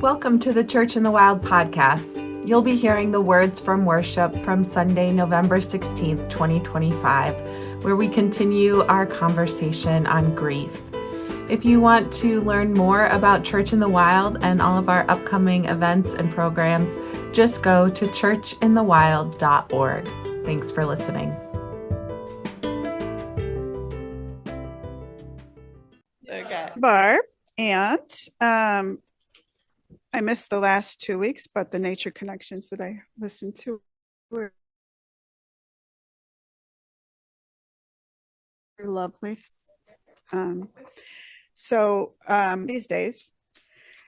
Welcome to the Church in the Wild podcast. You'll be hearing the words from worship from Sunday, November 16th, 2025, where we continue our conversation on grief. If you want to learn more about Church in the Wild and all of our upcoming events and programs, just go to churchinthewild.org. Thanks for listening. Okay. Barb, and I missed the last 2 weeks, but the nature connections that I listened to were lovely. These days,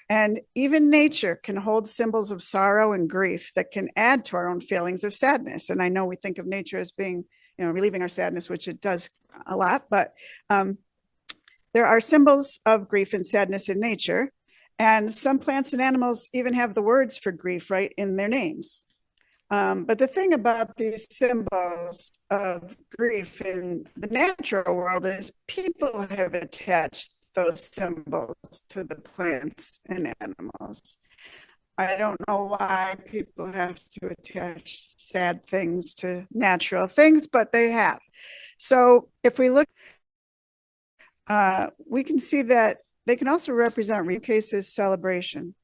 and even nature can hold symbols of sorrow and grief that can add to our own feelings of sadness. And I know we think of nature as being, relieving our sadness, which it does a lot, but there are symbols of grief and sadness in nature. And some plants and animals even have the words for grief right in their names. But the thing about these symbols of grief in the natural world is people have attached those symbols to the plants and animals. I don't know why people have to attach sad things to natural things, but they have. So if we look, we can see that they can also represent cases celebration.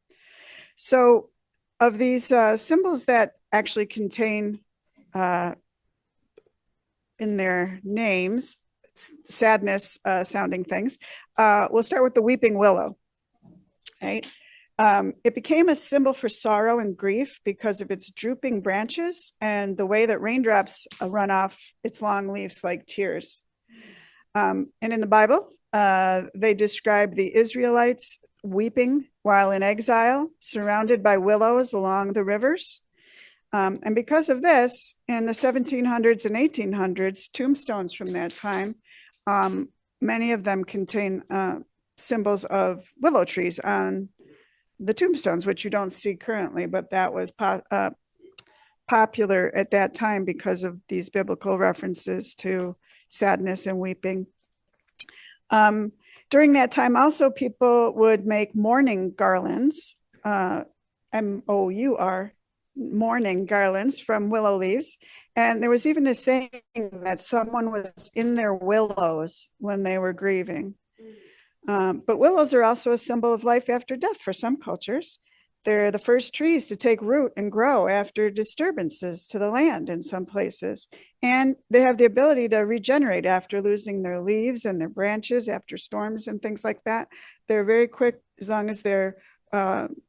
So of these symbols that actually contain in their names sadness sounding things, we'll start with the weeping willow. Right? It became a symbol for sorrow and grief because of its drooping branches and the way that raindrops run off its long leaves like tears. And in the Bible, they describe the Israelites weeping while in exile, surrounded by willows along the rivers. And because of this, in the 1700s and 1800s, tombstones from that time, many of them contain symbols of willow trees on the tombstones, which you don't see currently, but that was popular at that time because of these biblical references to sadness and weeping. During that time, also, people would make mourning garlands, M-O-U-R, mourning garlands from willow leaves. And there was even a saying that someone was in their willows when they were grieving. But willows are also a symbol of life after death for some cultures. They're the first trees to take root and grow after disturbances to the land in some places. And they have the ability to regenerate after losing their leaves and their branches after storms and things like that. They're very quick, as long as their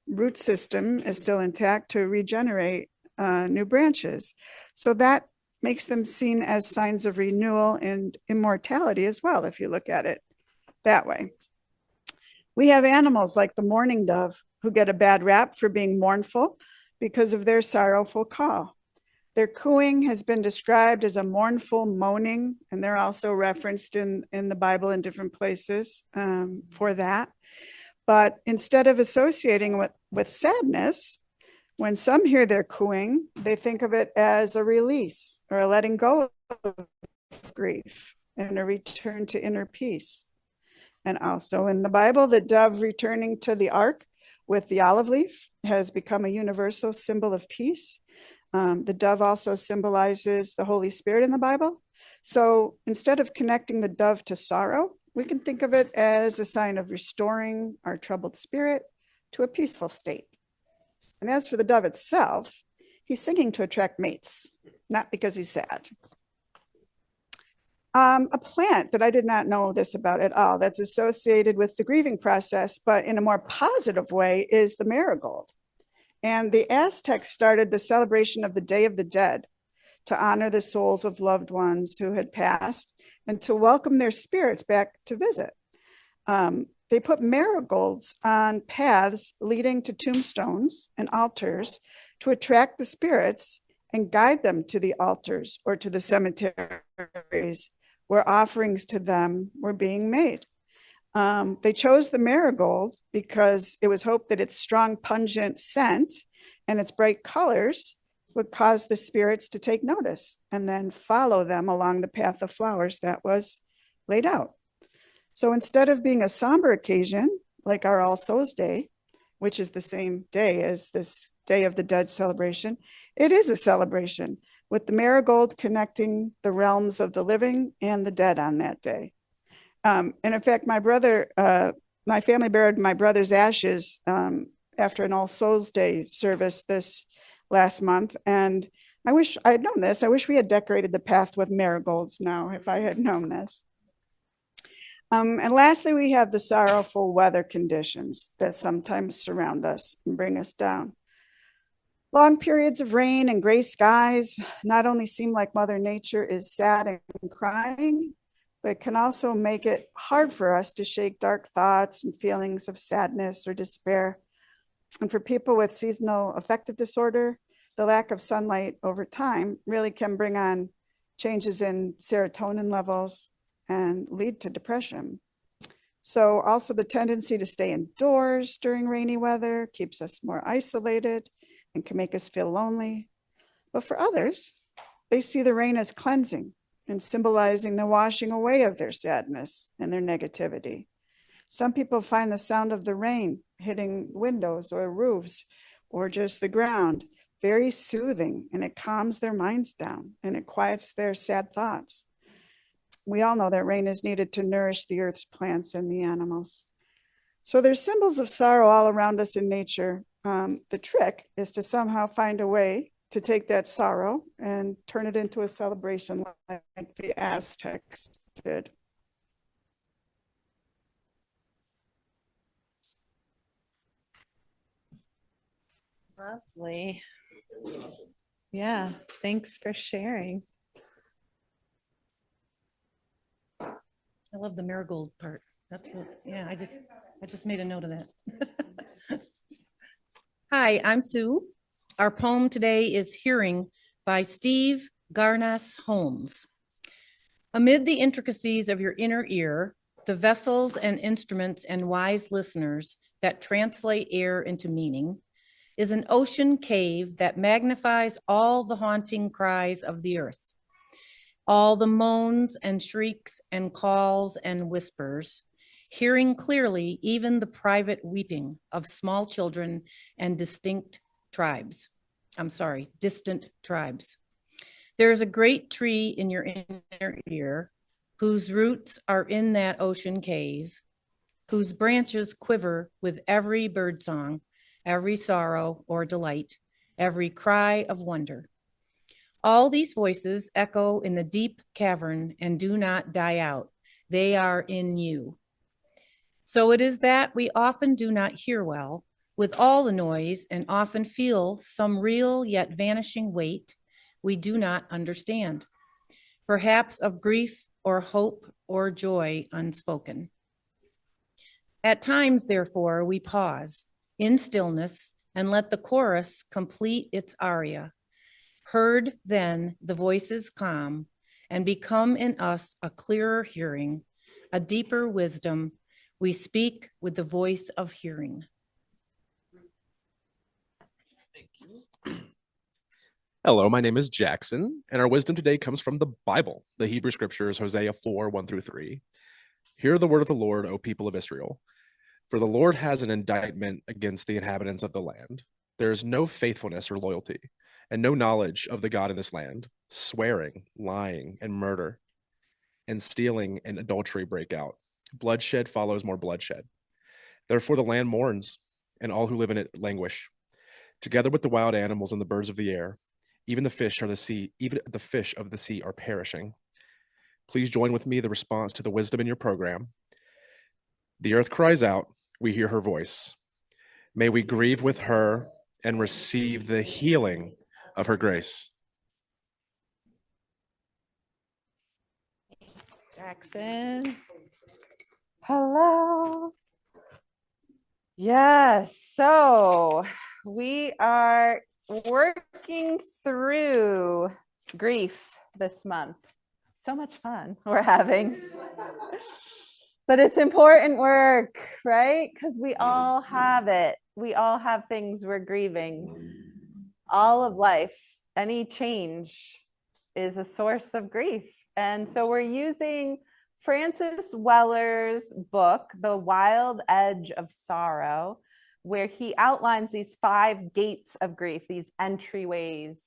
root system is still intact, to regenerate new branches. So that makes them seen as signs of renewal and immortality as well, if you look at it that way. We have animals like the mourning dove who get a bad rap for being mournful because of their sorrowful call. Their cooing has been described as a mournful moaning, and they're also referenced in the Bible in different places for that. But instead of associating with sadness, when some hear their cooing, they think of it as a release or a letting go of grief and a return to inner peace. And also in the Bible, the dove returning to the ark with the olive leaf has become a universal symbol of peace. The dove also symbolizes the Holy Spirit in the Bible. So instead of connecting the dove to sorrow, we can think of it as a sign of restoring our troubled spirit to a peaceful state. And as for the dove itself, he's singing to attract mates, not because he's sad. A plant that I did not know this about at all that's associated with the grieving process, but in a more positive way, is the marigold. And the Aztecs started the celebration of the Day of the Dead to honor the souls of loved ones who had passed and to welcome their spirits back to visit. They put marigolds on paths leading to tombstones and altars to attract the spirits and guide them to the altars or to the cemeteries where offerings to them were being made. They chose the marigold because it was hoped that its strong, pungent scent and its bright colors would cause the spirits to take notice and then follow them along the path of flowers that was laid out. So instead of being a somber occasion, like our All Souls Day, which is the same day as this Day of the Dead celebration, it is a celebration with the marigold connecting the realms of the living and the dead on that day. And in fact, my family buried my brother's ashes after an All Souls Day service this last month. And I wish I had known this. I wish we had decorated the path with marigolds now, if I had known this. And lastly, we have the sorrowful weather conditions that sometimes surround us and bring us down. Long periods of rain and gray skies not only seem like Mother Nature is sad and crying, but can also make it hard for us to shake dark thoughts and feelings of sadness or despair. And for people with seasonal affective disorder, the lack of sunlight over time really can bring on changes in serotonin levels and lead to depression. So also the tendency to stay indoors during rainy weather keeps us more isolated and can make us feel lonely. But for others, they see the rain as cleansing and symbolizing the washing away of their sadness and their negativity. Some people find the sound of the rain hitting windows or roofs or just the ground very soothing, and it calms their minds down and it quiets their sad thoughts. We all know that rain is needed to nourish the earth's plants and the animals. So there's symbols of sorrow all around us in nature. The trick is to somehow find a way to take that sorrow and turn it into a celebration like the Aztecs did. Lovely. Yeah, thanks for sharing. I love the marigold part. That's what, yeah, I just made a note of that. Hi, I'm Sue. Our poem today is Hearing by Steve Garnaas-Holmes. Amid the intricacies of your inner ear, the vessels and instruments and wise listeners that translate air into meaning, is an ocean cave that magnifies all the haunting cries of the earth, all the moans and shrieks and calls and whispers, hearing clearly even the private weeping of small children and distant tribes. There is a great tree in your inner ear whose roots are in that ocean cave, whose branches quiver with every birdsong, every sorrow or delight, every cry of wonder. All these voices echo in the deep cavern and do not die out. They are in you. So it is that we often do not hear well, with all the noise, and often feel some real yet vanishing weight we do not understand, perhaps of grief or hope or joy unspoken. At times, therefore, we pause in stillness and let the chorus complete its aria. Heard then the voices calm and become in us a clearer hearing, a deeper wisdom. We speak with the voice of hearing. Thank you. Hello, my name is Jackson, and our wisdom today comes from the Bible, the Hebrew Scriptures, Hosea 4, 1-3. Hear the word of the Lord, O people of Israel. For the Lord has an indictment against the inhabitants of the land. There is no faithfulness or loyalty, and no knowledge of the God in this land. Swearing, lying, and murder, and stealing and adultery break out. Bloodshed follows more bloodshed. Therefore the land mourns, and all who live in it languish. Together with the wild animals and the birds of the air, even the fish of the sea are perishing. Please join with me the response to the wisdom in your program. The earth cries out, we hear her voice. May we grieve with her and receive the healing of her grace. Jackson. Hello. Yes, so we are working through grief this month. So much fun we're having. But it's important work, right? Because we all have it. We all have things we're grieving. All of life, any change is a source of grief. And so we're using Francis Weller's book, The Wild Edge of Sorrow, where he outlines these 5 gates of grief, these entryways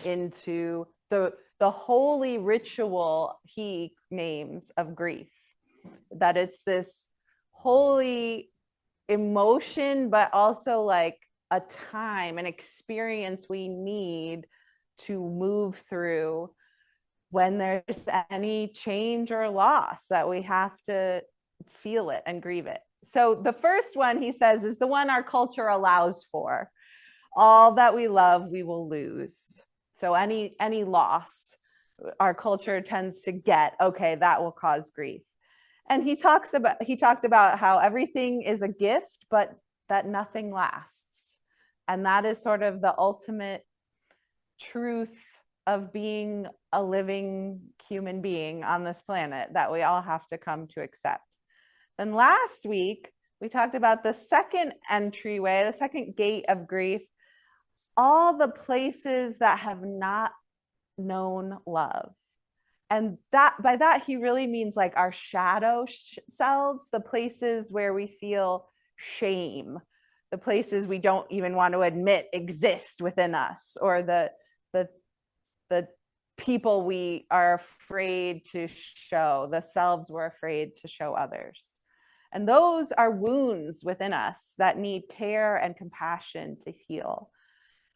into the holy ritual he names of grief. That it's this holy emotion, but also like a time, an experience we need to move through when there's any change or loss, that we have to feel it and grieve it. So the first one, he says, is the one our culture allows for. All that we love, we will lose. So any loss, our culture tends to get, okay, that will cause grief. And he talked about how everything is a gift, but that nothing lasts. And that is sort of the ultimate truth of being a living human being on this planet that we all have to come to accept. Then last week, we talked about the second entryway, the second gate of grief, all the places that have not known love. And that by that, he really means like our shadow selves, the places where we feel shame, the places we don't even want to admit exist within us, or the people we are afraid to show, the selves we're afraid to show others. And those are wounds within us that need care and compassion to heal.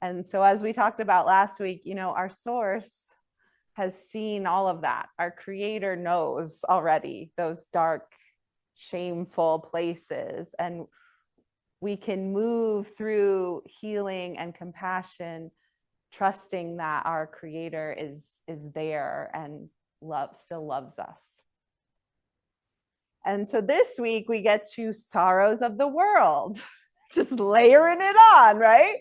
And so as we talked about last week, our source has seen all of that. Our creator knows already those dark, shameful places. And we can move through healing and compassion, trusting that our creator is there and still loves us. And so this week we get to sorrows of the world, just layering it on, right?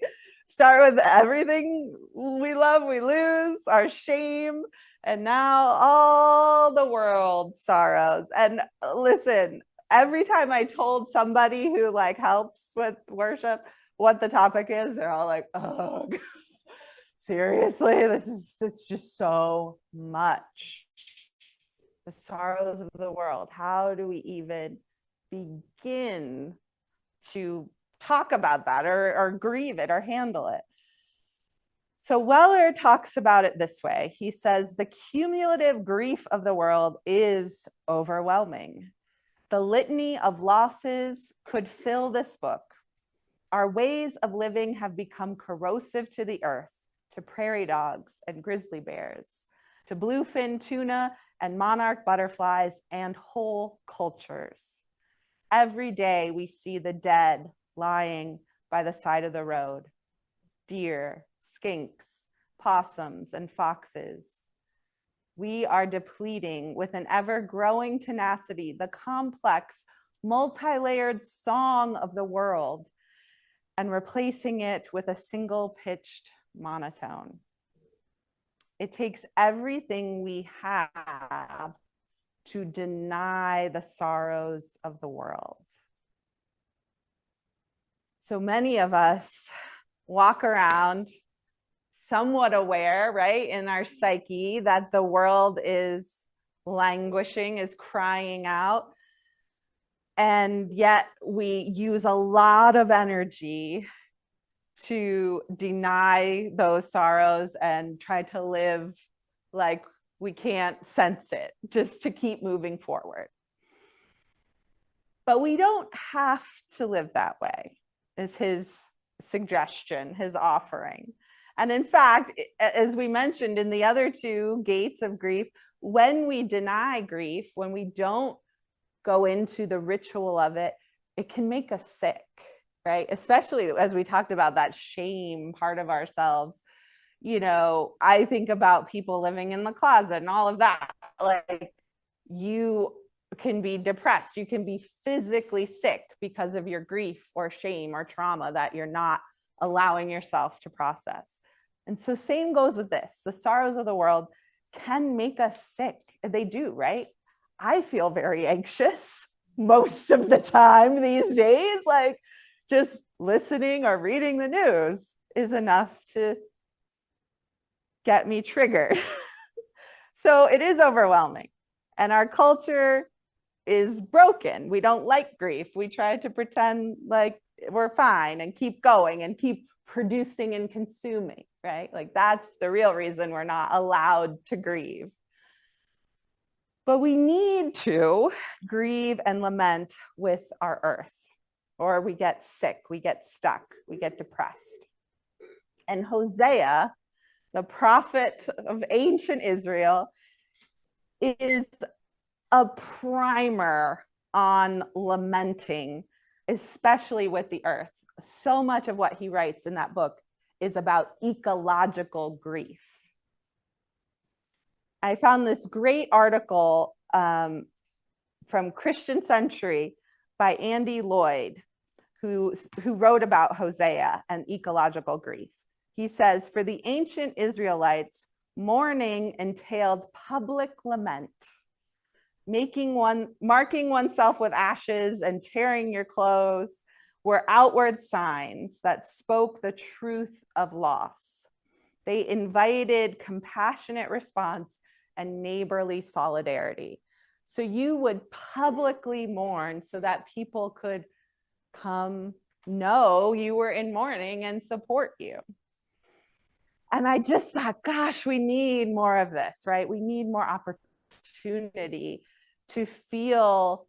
Start with everything we love, we lose, our shame, and now all the world sorrows. And listen, every time I told somebody who like helps with worship what the topic is, they're all like, oh, seriously, it's just so much. The sorrows of the world. How do we even begin to talk about that or grieve it or handle it? So Weller talks about it this way. He says, the cumulative grief of the world is overwhelming. The litany of losses could fill this book. Our ways of living have become corrosive to the earth, to prairie dogs and grizzly bears, to bluefin tuna and monarch butterflies and whole cultures. Every day we see the dead lying by the side of the road, deer, skinks, possums, and foxes. We are depleting with an ever-growing tenacity the complex, multi-layered song of the world and replacing it with a single-pitched monotone. It takes everything we have to deny the sorrows of the world. So many of us walk around somewhat aware, right, in our psyche that the world is languishing, is crying out. And yet we use a lot of energy to deny those sorrows and try to live like we can't sense it, just to keep moving forward. But we don't have to live that way, is his suggestion, his offering. And in fact, as we mentioned in the other 2 gates of grief, when we deny grief, when we don't go into the ritual of it, it can make us sick, right? Especially as we talked about that shame part of ourselves. I think about people living in the closet and all of that. Like, you can be depressed, you can be physically sick because of your grief or shame or trauma that you're not allowing yourself to process. And so same goes with this. The sorrows of the world can make us sick. They do, right? I feel very anxious most of the time these days. Like, just listening or reading the news is enough to get me triggered. So it is overwhelming. And our culture is broken. We don't like grief. We try to pretend like we're fine and keep going and keep producing and consuming, right? Like that's the real reason we're not allowed to grieve. But we need to grieve and lament with our earth, or we get sick, we get stuck, we get depressed. And Hosea, the prophet of ancient Israel, is a primer on lamenting, especially with the earth. So much of what he writes in that book is about ecological grief. I found this great article from Christian Century by Andy Lloyd, who wrote about Hosea and ecological grief. He says, for the ancient Israelites, mourning entailed public lament, marking oneself with ashes and tearing your clothes were outward signs that spoke the truth of loss. They invited compassionate response and neighborly solidarity. So you would publicly mourn so that people could come know you were in mourning and support you. And I just thought, gosh, we need more of this, right? We need more opportunity to feel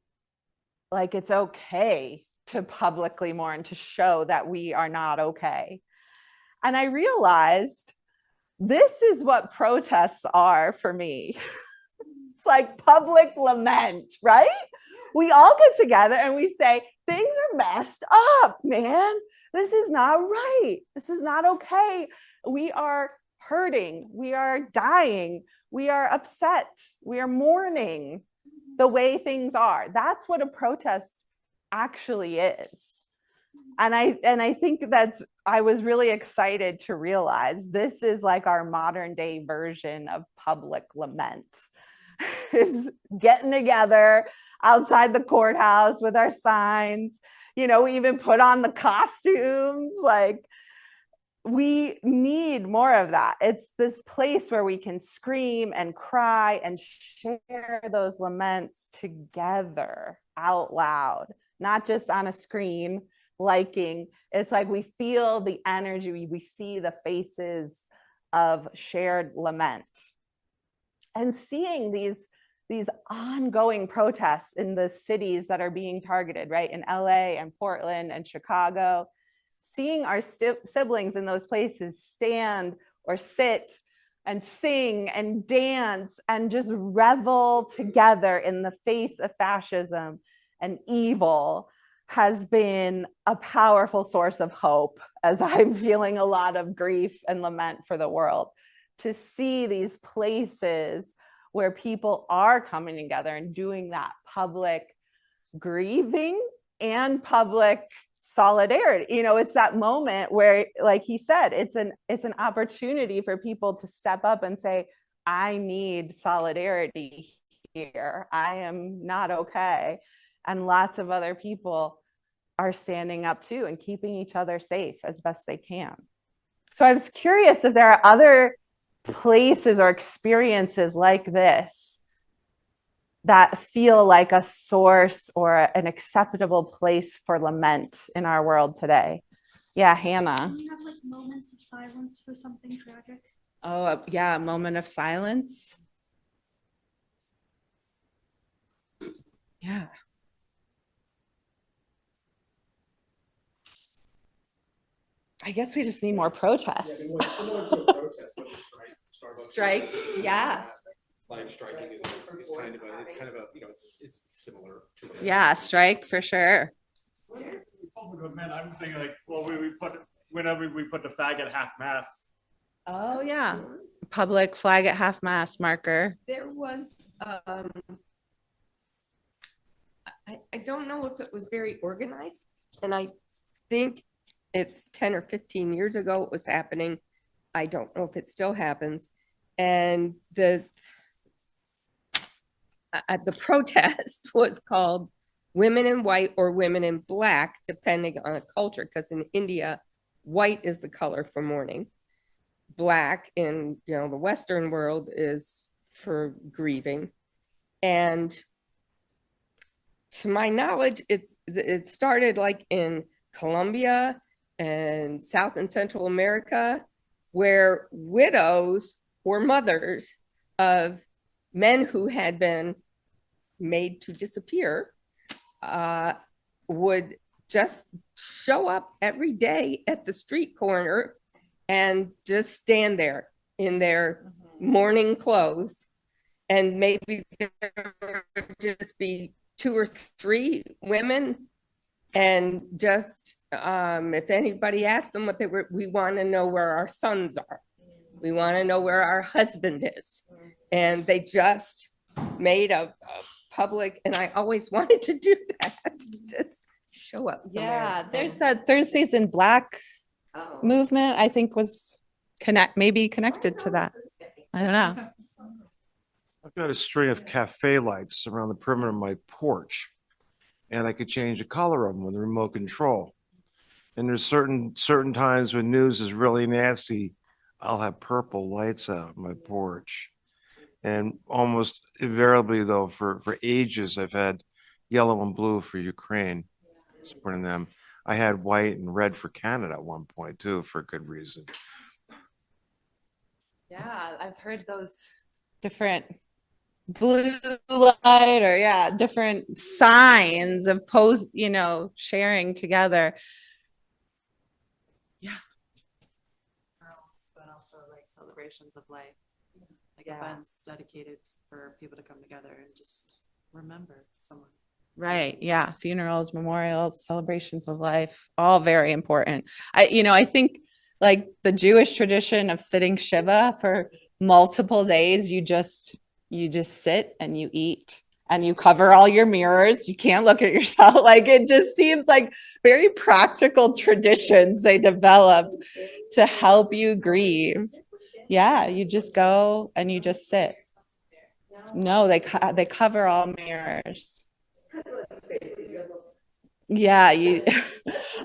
like it's okay to publicly mourn, to show that we are not okay. And I realized this is what protests are for me. It's like public lament, right? We all get together and we say, things are messed up, man. This is not right. This is not okay. We are hurting. We are dying. We are upset. We are mourning the way things are. That's what a protest actually is. And I think I was really excited to realize this is like our modern day version of public lament, is getting together outside the courthouse with our signs. We even put on the costumes. Like, we need more of that. It's this place where we can scream and cry and share those laments together out loud, not just on a screen liking. It's like we feel the energy, we see the faces of shared lament. And seeing these ongoing protests in the cities that are being targeted, right? In LA and Portland and Chicago, seeing our siblings in those places stand or sit and sing and dance and just revel together in the face of fascism and evil has been a powerful source of hope as I'm feeling a lot of grief and lament for the world. To see these places where people are coming together and doing that public grieving and public solidarity. It's that moment where, like he said, it's an opportunity for people to step up and say, I need solidarity here. I am not okay. And lots of other people are standing up too and keeping each other safe as best they can. So I was curious if there are other places or experiences like this that feel like a source or an acceptable place for lament in our world today. Yeah, Hannah. Do you have like moments of silence for something tragic? Oh, yeah, a moment of silence. Yeah. I guess we just need more protests. Yeah, similar to a protest, but a Strike, yeah. Flag striking is kind of it's similar to it. Yeah, strike for sure. I'm saying whenever we put the flag at half mast. Oh yeah, public flag at half mast marker. There was, I don't know if it was very organized, and I think it's 10 or 15 years ago it was happening. I don't know if it still happens. And the protest was called Women in White or Women in Black, depending on the culture, because in India, white is the color for mourning. Black in the Western world is for grieving. And to my knowledge, it started like in Colombia and South and Central America, where widows or mothers of men who had been made to disappear would just show up every day at the street corner and just stand there in their mourning clothes. And maybe there would just be 2 or 3 women. And just if anybody asked them what they were, we want to know where our sons are. We want to know where our husband is. And they just made a public, and I always wanted to do that. Just show up somewhere. Yeah, there's that Thursdays in Black movement, I think was maybe connected to that. I don't know. I've got a string of cafe lights around the perimeter of my porch, and I could change the color of them with a remote control. And there's certain times when news is really nasty, I'll have purple lights out on my porch. And almost invariably, though, for ages, I've had yellow and blue for Ukraine, supporting them. I had white and red for Canada at one point, too, for good reason. Yeah, I've heard those different blue light or different signs of sharing together. But also like celebrations of life, like events dedicated for people to come together and just remember someone. Right. Yeah. Funerals, memorials, celebrations of life, all very important. I think like the Jewish tradition of sitting Shiva for multiple days, you just sit and you eat and you cover all your mirrors. You can't look at yourself. Like it just seems like very practical traditions they developed to help you grieve. Yeah. You just go and you just sit. No, they cover all mirrors. Yeah,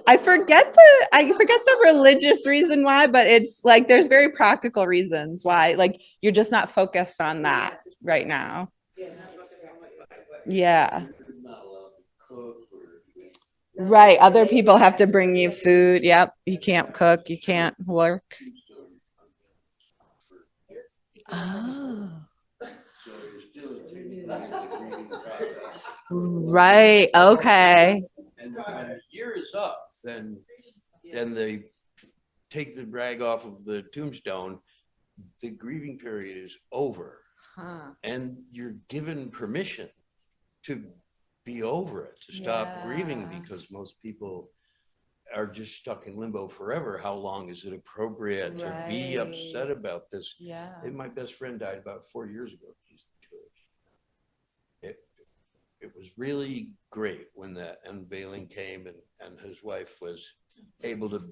I forget the religious reason why, but it's like there's very practical reasons why, like you're just not focused on that right now. Yeah. Right. Other people have to bring you food. Yep. You can't cook, you can't work. Oh. Right. Okay. And when the year is up, then they take the rag off of the tombstone. The grieving period is over, and you're given permission to be over it, to stop grieving, because most people are just stuck in limbo forever. How long is it appropriate to be upset about this? Yeah. My best friend died about 4 years ago. He's Jewish. It was really great when that unveiling came and his wife was able to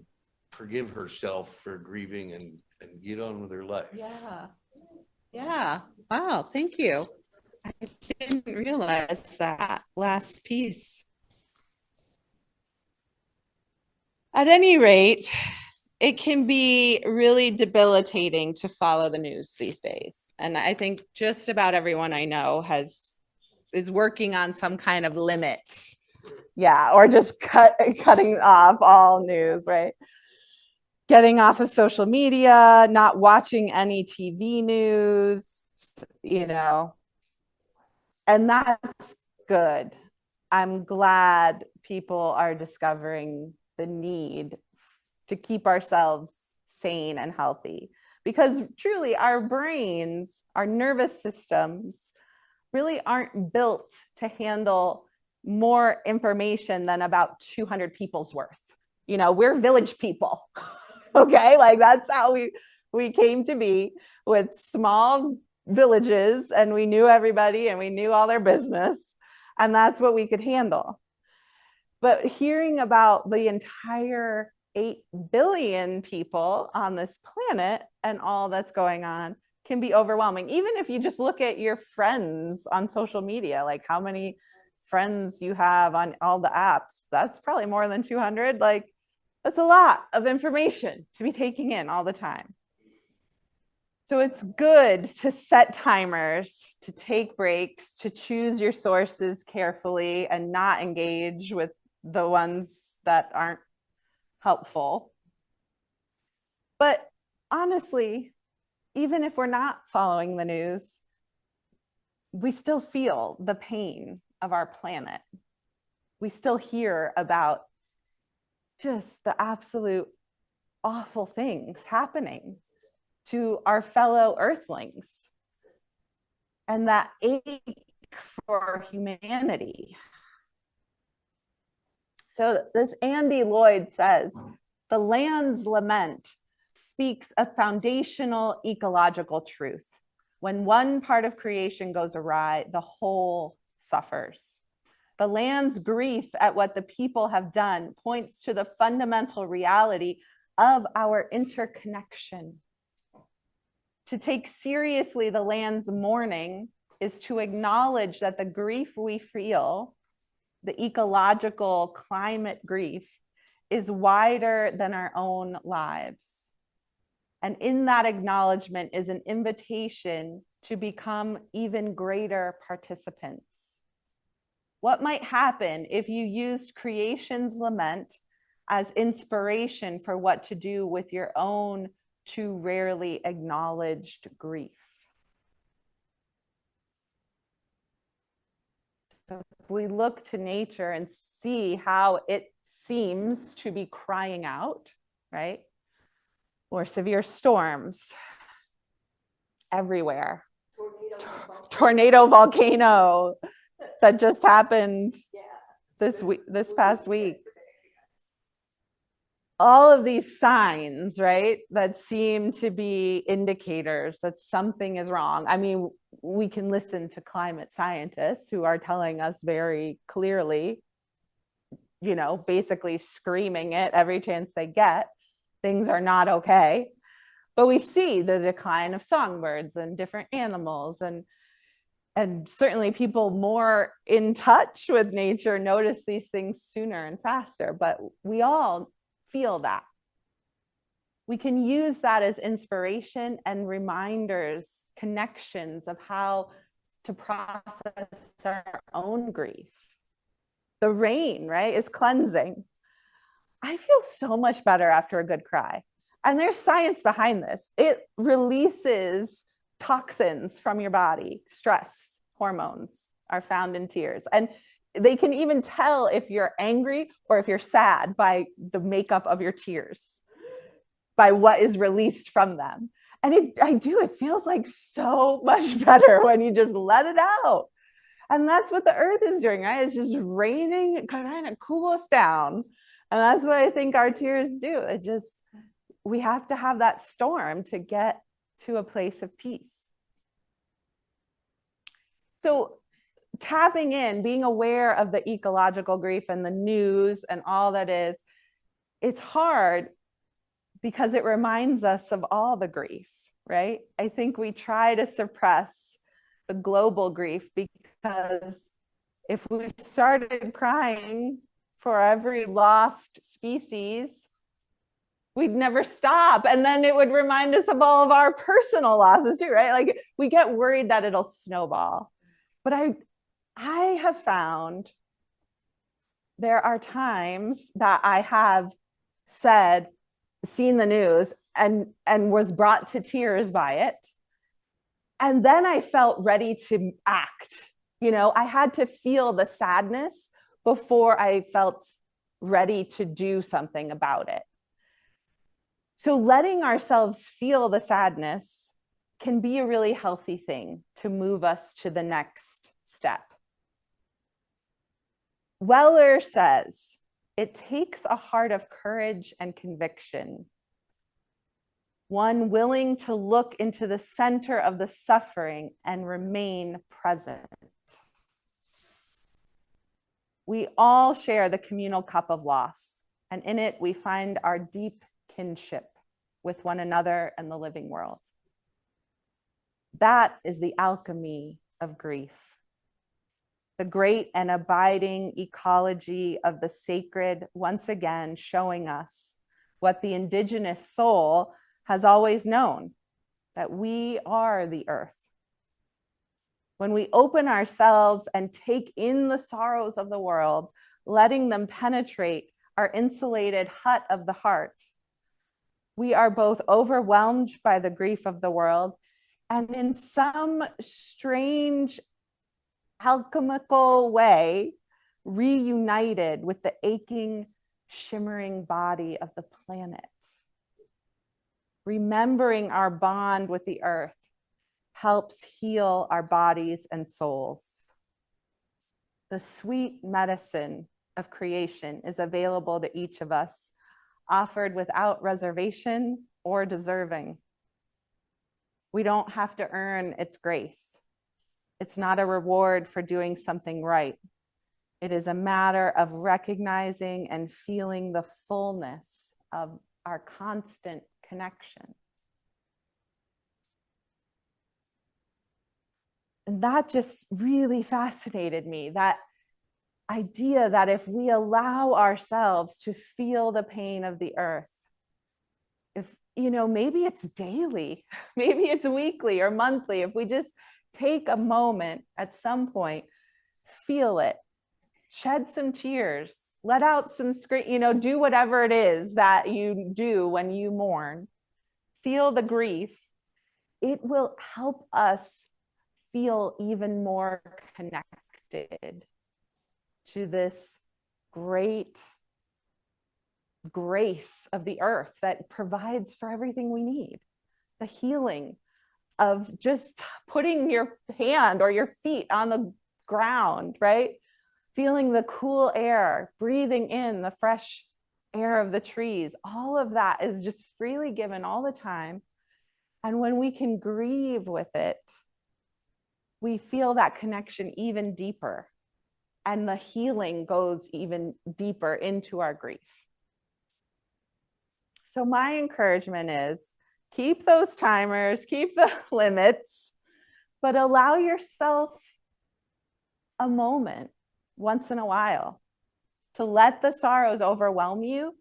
forgive herself for grieving and get on with her life. Yeah. Yeah. Wow. Thank you. I didn't realize that last piece. At any rate, it can be really debilitating to follow the news these days. And I think just about everyone I know is working on some kind of limit. Yeah, or just cutting off all news, right? Getting off of social media, not watching any TV news, and that's good. I'm glad people are discovering the need to keep ourselves sane and healthy, because truly our brains, our nervous systems really aren't built to handle more information than about 200 people's worth. We're village people. Okay, like that's how we came to be, with small villages, and we knew everybody and we knew all their business, and that's what we could handle. But hearing about the entire 8 billion people on this planet and all that's going on can be overwhelming. Even if you just look at your friends on social media, like how many friends you have on all the apps, that's probably more than 200. Like that's a lot of information to be taking in all the time. So it's good to set timers, to take breaks, to choose your sources carefully and not engage with the ones that aren't helpful. But honestly, even if we're not following the news, we still feel the pain of our planet. We still hear about just the absolute awful things happening to our fellow earthlings, and that ache for humanity. So this Andy Lloyd says, the land's lament speaks a foundational ecological truth. When one part of creation goes awry, the whole suffers. The land's grief at what the people have done points to the fundamental reality of our interconnection. To take seriously the land's mourning is to acknowledge that the grief we feel, the ecological climate grief, is wider than our own lives. And in that acknowledgement is an invitation to become even greater participants. What might happen if you used creation's lament as inspiration for what to do with your own too rarely acknowledged grief? So if we look to nature and see how it seems to be crying out, right? Or severe storms everywhere. Tornado, volcano that just happened this past week. All of these signs, right, that seem to be indicators that something is wrong. I mean, we can listen to climate scientists who are telling us very clearly, you know, basically screaming it every chance they get, things are not okay. But we see the decline of songbirds and different animals, and certainly people more in touch with nature notice these things sooner and faster, but we all feel that. We can use that as inspiration and reminders, connections of how to process our own grief. The rain, right, is cleansing. I feel so much better after a good cry. And there's science behind this. It releases toxins from your body. Stress hormones are found in tears. And they can even tell if you're angry or if you're sad by the makeup of your tears, by what is released from them. And it feels like so much better when you just let it out. And that's what the earth is doing, right? It's just raining, kind of cool us down. And that's what I think our tears do. We have to have that storm to get to a place of peace. So tapping in, being aware of the ecological grief and the news and all that is, it's hard because it reminds us of all the grief, right? I think we try to suppress the global grief because if we started crying for every lost species, we'd never stop. And then it would remind us of all of our personal losses too, right? Like we get worried that it'll snowball. But I have found there are times that I have seen the news and was brought to tears by it. And then I felt ready to act. You know, I had to feel the sadness before I felt ready to do something about it. So letting ourselves feel the sadness can be a really healthy thing to move us to the next step. Weller says, it takes a heart of courage and conviction, one willing to look into the center of the suffering and remain present. We all share the communal cup of loss, and in it we find our deep kinship with one another and the living world. That is the alchemy of grief, the great and abiding ecology of the sacred, once again showing us what the indigenous soul has always known, that we are the earth. When we open ourselves and take in the sorrows of the world, letting them penetrate our insulated hut of the heart, we are both overwhelmed by the grief of the world and in some strange alchemical way, reunited with the aching, shimmering body of the planet. Remembering our bond with the earth helps heal our bodies and souls. The sweet medicine of creation is available to each of us, offered without reservation or deserving. We don't have to earn its grace. It's not a reward for doing something right. It is a matter of recognizing and feeling the fullness of our constant connection. And that just really fascinated me, that idea that if we allow ourselves to feel the pain of the earth, if, maybe it's daily, maybe it's weekly or monthly, if we just take a moment at some point, feel it, shed some tears, let out some scream, do whatever it is that you do when you mourn, feel the grief, it will help us feel even more connected to this great grace of the earth that provides for everything we need. The healing of just putting your hand or your feet on the ground, right? Feeling the cool air, breathing in the fresh air of the trees. All of that is just freely given all the time. And when we can grieve with it, we feel that connection even deeper. And the healing goes even deeper into our grief. So my encouragement is keep those timers, keep the limits, but allow yourself a moment once in a while to let the sorrows overwhelm you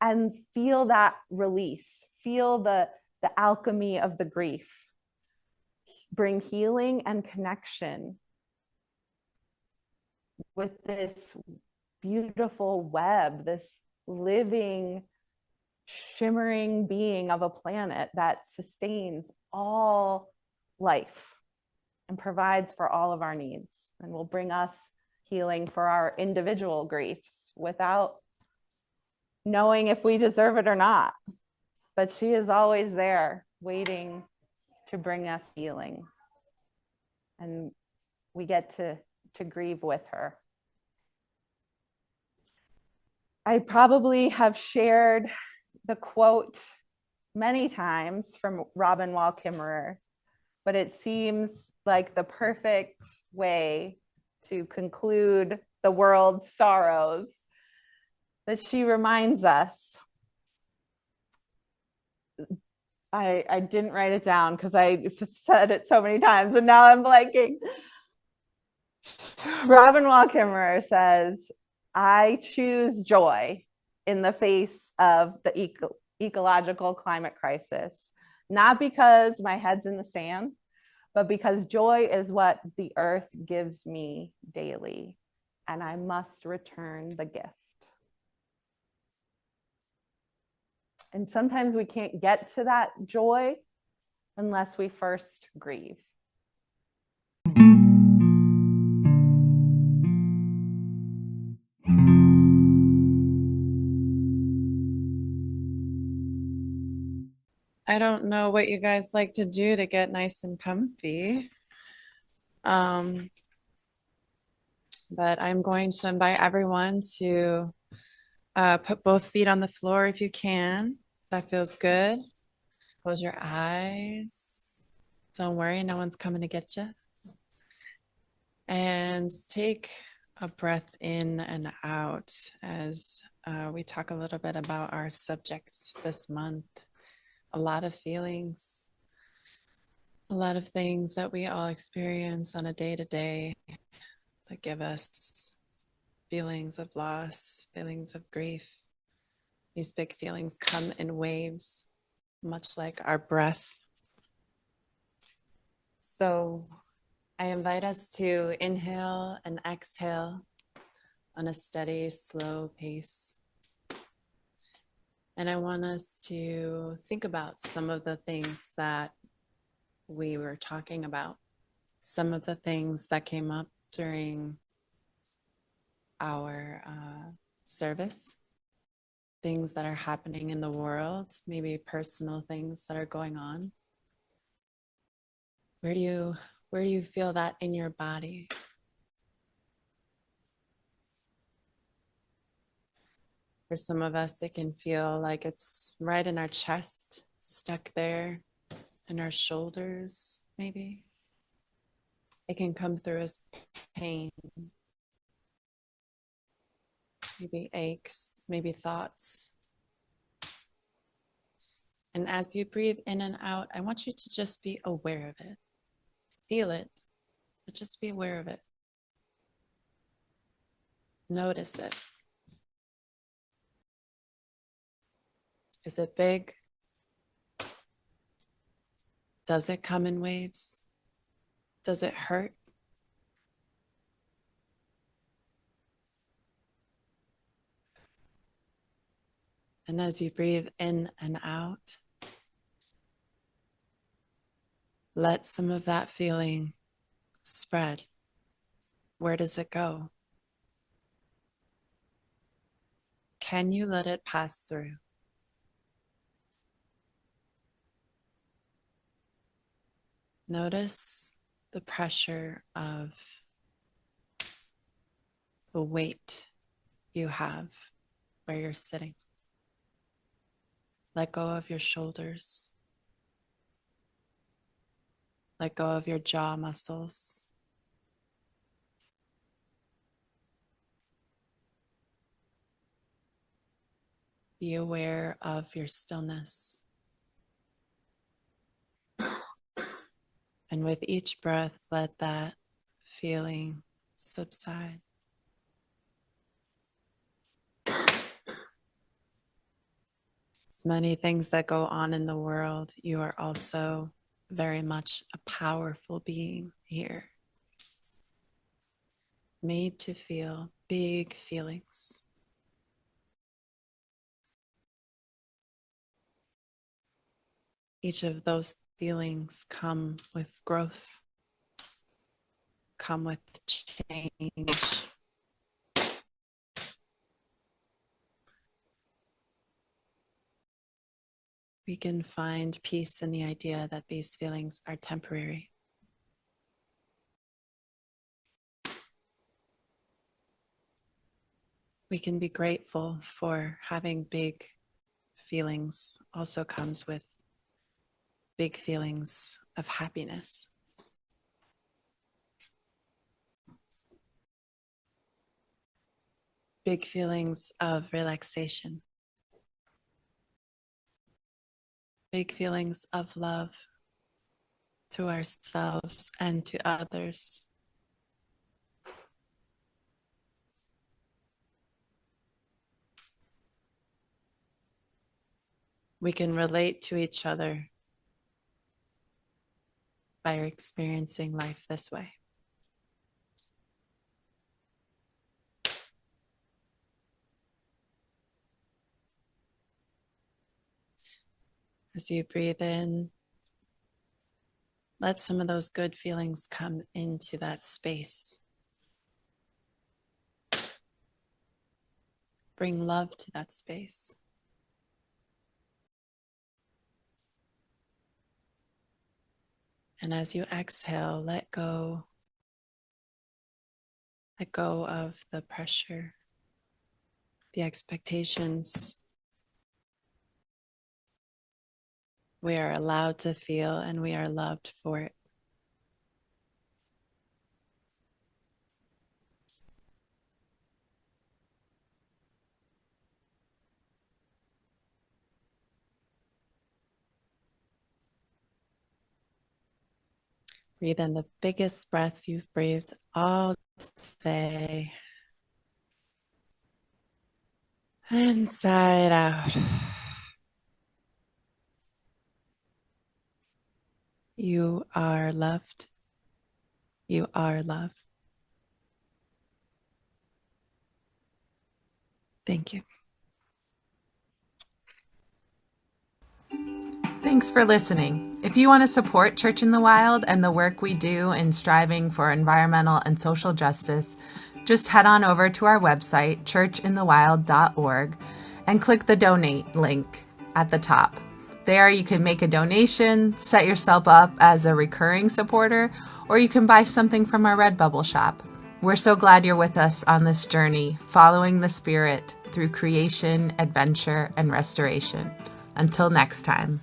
and feel that release, feel the alchemy of the grief. Bring healing and connection with this beautiful web, this living, shimmering being of a planet that sustains all life and provides for all of our needs and will bring us healing for our individual griefs without knowing if we deserve it or not. But she is always there waiting to bring us healing. And we get to grieve with her. I probably have shared the quote many times from Robin Wall Kimmerer, but it seems like the perfect way to conclude the world's sorrows, that she reminds us. I didn't write it down because I've said it so many times and now I'm blanking. Robin Wall Kimmerer says, I choose joy in the face of the ecological climate crisis, not because my head's in the sand, but because joy is what the earth gives me daily, and I must return the gift. And sometimes we can't get to that joy unless we first grieve. I don't know what you guys like to do to get nice and comfy. But I'm going to invite everyone to put both feet on the floor if you can. That feels good. Close your eyes. Don't worry, no one's coming to get you. And take a breath in and out as we talk a little bit about our subjects this month. A lot of feelings, a lot of things that we all experience on a day-to-day that give us feelings of loss, feelings of grief. These big feelings come in waves, much like our breath. So I invite us to inhale and exhale on a steady, slow pace. And I want us to think about some of the things that we were talking about, some of the things that came up during our service, things that are happening in the world, maybe personal things that are going on. Where do you feel that in your body? For some of us, it can feel like it's right in our chest, stuck there, in our shoulders, maybe. It can come through as pain, maybe aches, maybe thoughts. And as you breathe in and out, I want you to just be aware of it. Feel it, but just be aware of it. Notice it. Is it big? Does it come in waves? Does it hurt? And as you breathe in and out, let some of that feeling spread. Where does it go? Can you let it pass through? Notice the pressure of the weight you have where you're sitting. Let go of your shoulders. Let go of your jaw muscles. Be aware of your stillness. And with each breath, let that feeling subside. As many things that go on in the world, you are also very much a powerful being here, made to feel big feelings. Each of those feelings come with growth, come with change. We can find peace in the idea that these feelings are temporary. We can be grateful for having big feelings. Also comes with big feelings of happiness. Big feelings of relaxation. Big feelings of love to ourselves and to others. We can relate to each other by experiencing life this way. As you breathe in, let some of those good feelings come into that space. Bring love to that space. And as you exhale, let go. Let go of the pressure, the expectations. We are allowed to feel and we are loved for it. Breathe in the biggest breath you've breathed all day. Inside out. You are loved. You are love. Thank you. Thanks for listening. If you want to support Church in the Wild and the work we do in striving for environmental and social justice, just head on over to our website, churchinthewild.org, and click the donate link at the top. There you can make a donation, set yourself up as a recurring supporter, or you can buy something from our Redbubble shop. We're so glad you're with us on this journey, following the Spirit through creation, adventure, and restoration. Until next time.